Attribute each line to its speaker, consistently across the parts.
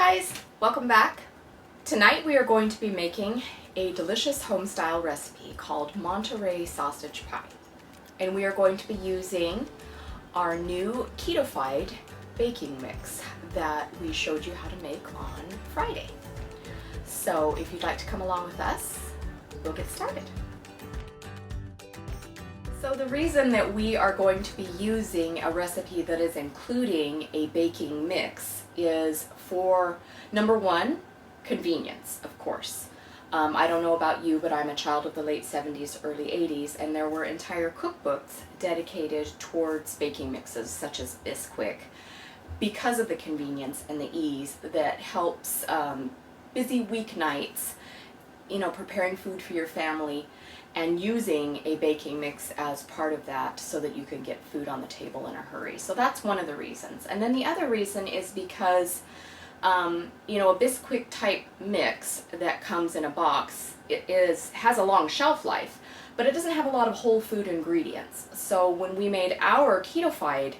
Speaker 1: guys, welcome back. Tonight we are going to be making a delicious home-style recipe called Monterey Sausage Pie. And we are going to be using our new ketofied baking mix that we showed you how to make on Friday. So if you'd like to come along with us, we'll get started. So the reason that we are going to be using a recipe that is including a baking mix is for, number one, convenience, of course. I don't know about you, but I'm a child of the late 70s, early 80s, and there were entire cookbooks dedicated towards baking mixes such as Bisquick because of the convenience and the ease that helps busy weeknights, preparing food for your family and using a baking mix as part of that so that you can get food on the table in a hurry. So that's one of the reasons. And then the other reason is because a Bisquick type mix that comes in a box, has a long shelf life, but it doesn't have a lot of whole food ingredients. So when we made our ketofied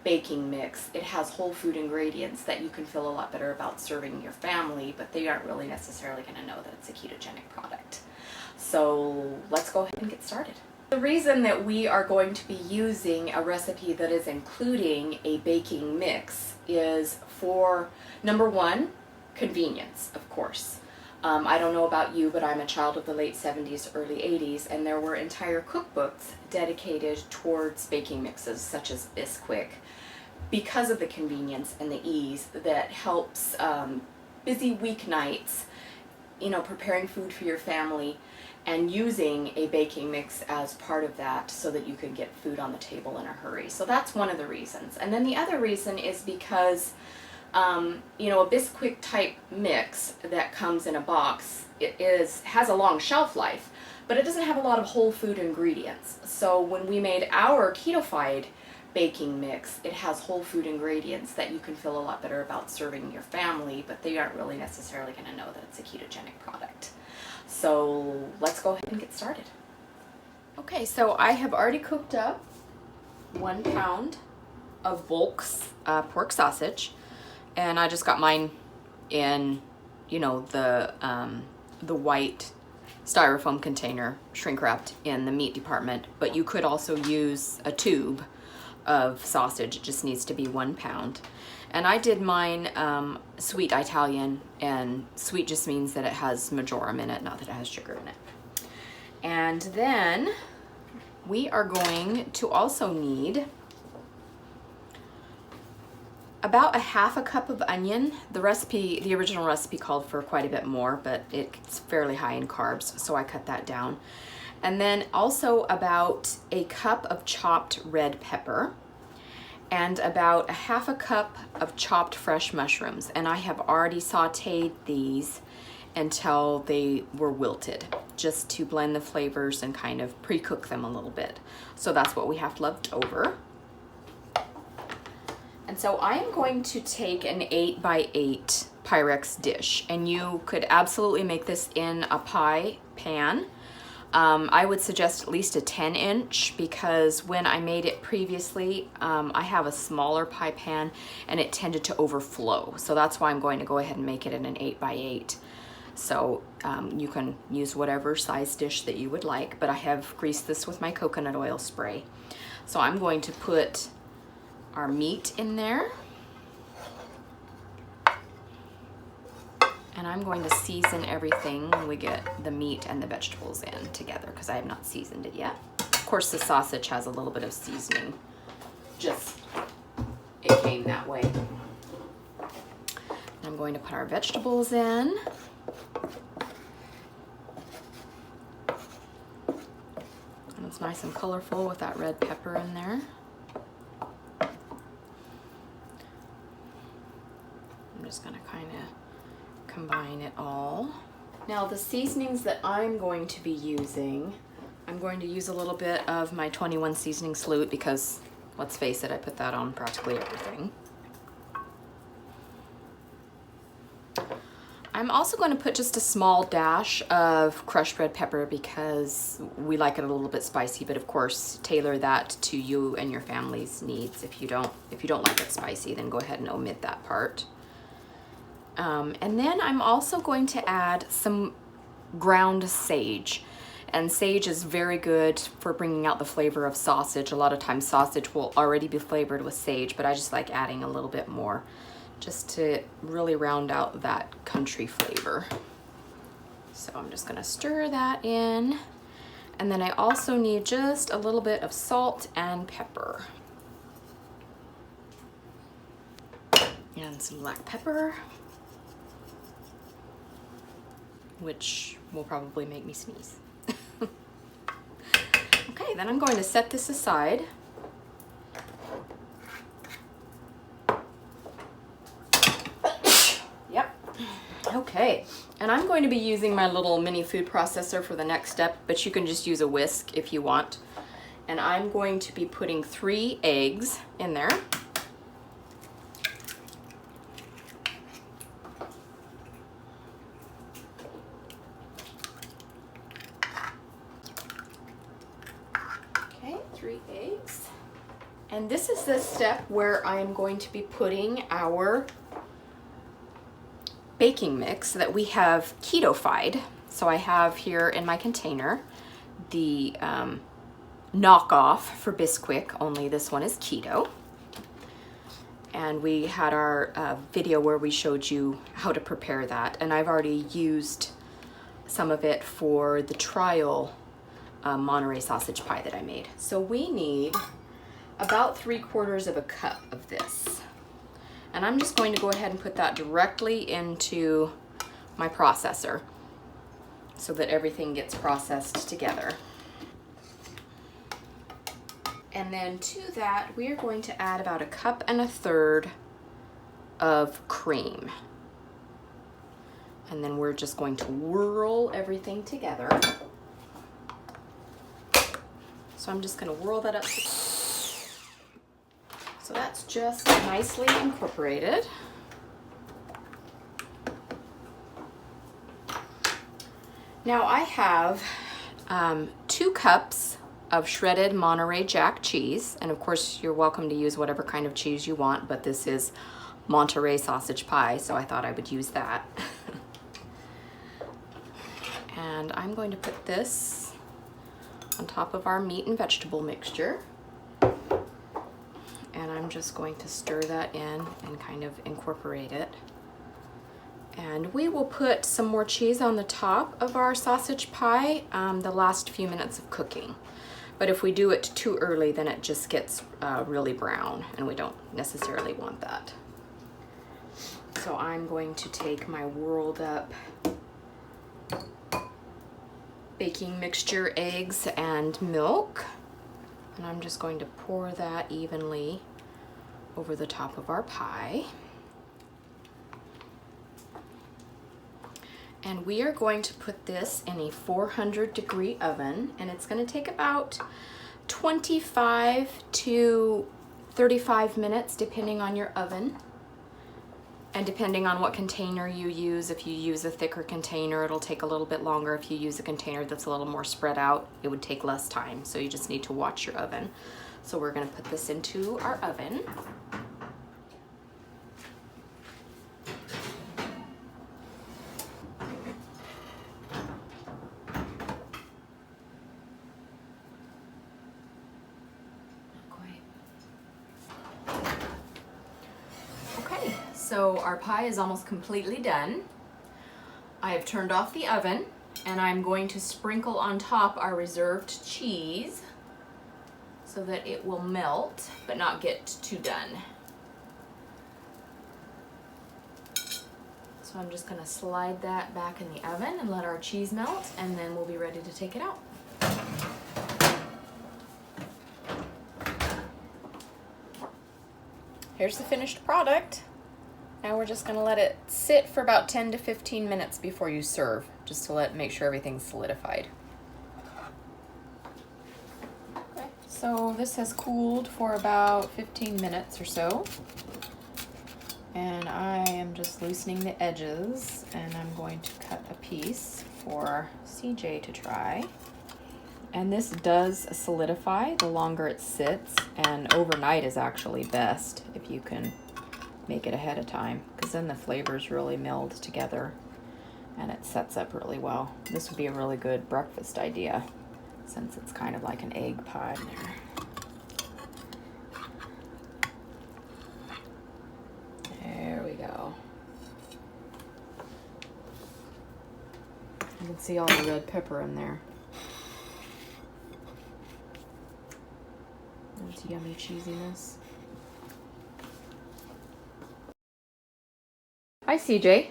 Speaker 1: baking mix, it has whole food ingredients that you can feel a lot better about serving your family, but they aren't really necessarily going to know that it's a ketogenic product. So let's go ahead and get started. The reason that we are going to be using a recipe that is including a baking mix is for, number one, convenience, of course. I don't know about you, but I'm a child of the late 70s, early 80s, and there were entire cookbooks dedicated towards baking mixes such as Bisquick because of the convenience and the ease that helps busy weeknights, preparing food for your family and using a baking mix as part of that so that you can get food on the table in a hurry. So that's one of the reasons. And then the other reason is because a Bisquick type mix that comes in a box, has a long shelf life, but it doesn't have a lot of whole food ingredients. So when we made our ketofied baking mix, it has whole food ingredients that you can feel a lot better about serving your family, but they aren't really necessarily going to know that it's a ketogenic product. So let's go ahead and get started. Okay, so I have already cooked up 1 pound of bulk's pork sausage, and I just got mine in, the white styrofoam container, shrink wrapped in the meat department, but you could also use a tube of sausage. It just needs to be 1 pound. And I did mine sweet Italian, and sweet just means that it has marjoram in it, not that it has sugar in it. And then we are going to also need about 1/2 cup of onion. The original recipe called for quite a bit more, but it's fairly high in carbs, so I cut that down. And then also about 1 cup of chopped red pepper, and about 1/2 cup of chopped fresh mushrooms. And I have already sauteed these until they were wilted, just to blend the flavors and kind of pre-cook them a little bit. So that's what we have left over. And so I am going to take an 8x8 Pyrex dish, and you could absolutely make this in a pie pan. I would suggest at least a 10-inch because when I made it previously, I have a smaller pie pan and it tended to overflow. So that's why I'm going to go ahead and make it in an 8x8. So you can use whatever size dish that you would like, but I have greased this with my coconut oil spray. So I'm going to put our meat in there. And I'm going to season everything when we get the meat and the vegetables in together because I have not seasoned it yet. Of course, the sausage has a little bit of seasoning. Just, it came that way. I'm going to put our vegetables in. And it's nice and colorful with that red pepper in there. I'm just going to kind of combine it all. Now the seasonings that I'm going to be using, I'm going to use a little bit of my 21 seasoning salute because let's face it, I put that on practically everything. I'm also going to put just a small dash of crushed red pepper because we like it a little bit spicy, but of course tailor that to you and your family's needs. If you don't like it spicy, then go ahead and omit that part. And then I'm also going to add some ground sage. And sage is very good for bringing out the flavor of sausage. A lot of times sausage will already be flavored with sage, but I just like adding a little bit more just to really round out that country flavor. So I'm just gonna stir that in. And then I also need just a little bit of salt and pepper. And some black pepper, which will probably make me sneeze. Okay, then I'm going to set this aside. Yep. Okay, and I'm going to be using my little mini food processor for the next step, but you can just use a whisk if you want. And I'm going to be putting 3 eggs in there. Okay, 3 eggs. And this is the step where I am going to be putting our baking mix that we have ketofied. So I have here in my container the knockoff for Bisquick, only this one is keto. And we had our video where we showed you how to prepare that, and I've already used some of it for the trial Monterey Sausage Pie that I made. So we need about 3/4 of a cup of this. And I'm just going to go ahead and put that directly into my processor so that everything gets processed together. And then to that, we are going to add about 1.25 cups of cream. And then we're just going to whirl everything together. So I'm just going to whirl that up. So that's just nicely incorporated. Now I have 2 cups of shredded Monterey Jack cheese, and of course you're welcome to use whatever kind of cheese you want, but this is Monterey Sausage Pie, so I thought I would use that. And I'm going to put this on top of our meat and vegetable mixture. And I'm just going to stir that in and kind of incorporate it. And we will put some more cheese on the top of our sausage pie the last few minutes of cooking. But if we do it too early, then it just gets really brown, and we don't necessarily want that. So I'm going to take my whirled up baking mixture, eggs and milk, and I'm just going to pour that evenly over the top of our pie. And we are going to put this in a 400-degree oven, and it's going to take about 25 to 35 minutes depending on your oven and depending on what container you use. If you use a thicker container, it'll take a little bit longer. If you use a container that's a little more spread out, it would take less time. So you just need to watch your oven. So we're going to put this into our oven. So our pie is almost completely done. I have turned off the oven, and I'm going to sprinkle on top our reserved cheese so that it will melt but not get too done. So I'm just going to slide that back in the oven and let our cheese melt, and then we'll be ready to take it out. Here's the finished product. Now we're just going to let it sit for about 10 to 15 minutes before you serve, just to make sure everything's solidified. Okay, so this has cooled for about 15 minutes or so. And I am just loosening the edges, and I'm going to cut a piece for CJ to try. And this does solidify the longer it sits, and overnight is actually best if you can make it ahead of time, because then the flavors really meld together and it sets up really well. This would be a really good breakfast idea since it's kind of like an egg pie in there. There we go. You can see all the red pepper in there. There's yummy cheesiness. Hi, CJ.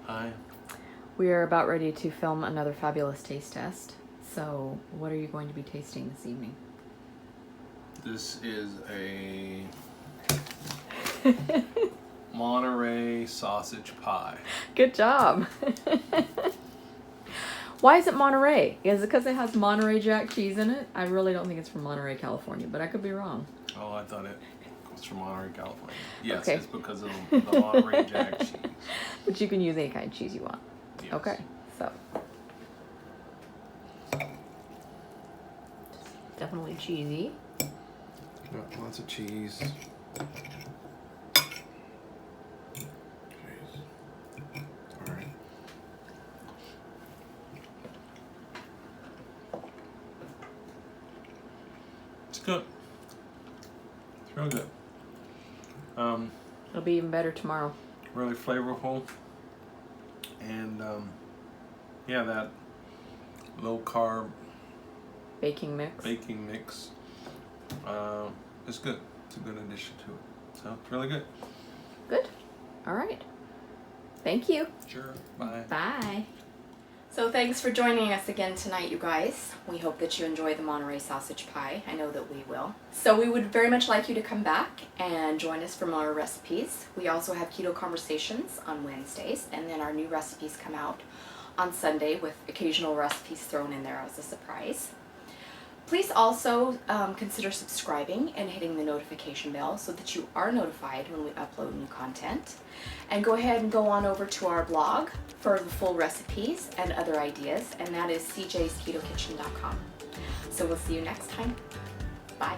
Speaker 2: Hi.
Speaker 1: We are about ready to film another fabulous taste test. So, what are you going to be tasting this evening?
Speaker 2: This is a Monterey Sausage Pie.
Speaker 1: Good job. Why is it Monterey? Is it because it has Monterey Jack cheese in it? I really don't think it's from Monterey, California, but I could be wrong.
Speaker 2: Oh, I thought it was from Monterey, California. Yes,
Speaker 1: Okay.
Speaker 2: It's because of the Monterey Jack cheese.
Speaker 1: But you can use any kind of cheese you want.
Speaker 2: Yes.
Speaker 1: Okay, so. Definitely cheesy.
Speaker 2: Got lots of cheese. All right. It's good. It's real good.
Speaker 1: It'll be even better tomorrow.
Speaker 2: Really flavorful. And yeah, that low carb
Speaker 1: Baking mix.
Speaker 2: is good. It's a good addition to it. So it's really good.
Speaker 1: Good. All right. Thank you.
Speaker 2: Sure. Bye.
Speaker 1: Bye. So thanks for joining us again tonight, you guys. We hope that you enjoy the Monterey Sausage Pie. I know that we will. So we would very much like you to come back and join us for more recipes. We also have Keto Conversations on Wednesdays, and then our new recipes come out on Sunday with occasional recipes thrown in there as a surprise. Please also consider subscribing and hitting the notification bell so that you are notified when we upload new content. And go ahead and go on over to our blog for the full recipes and other ideas, and that is cjsketokitchen.com. So we'll see you next time. Bye.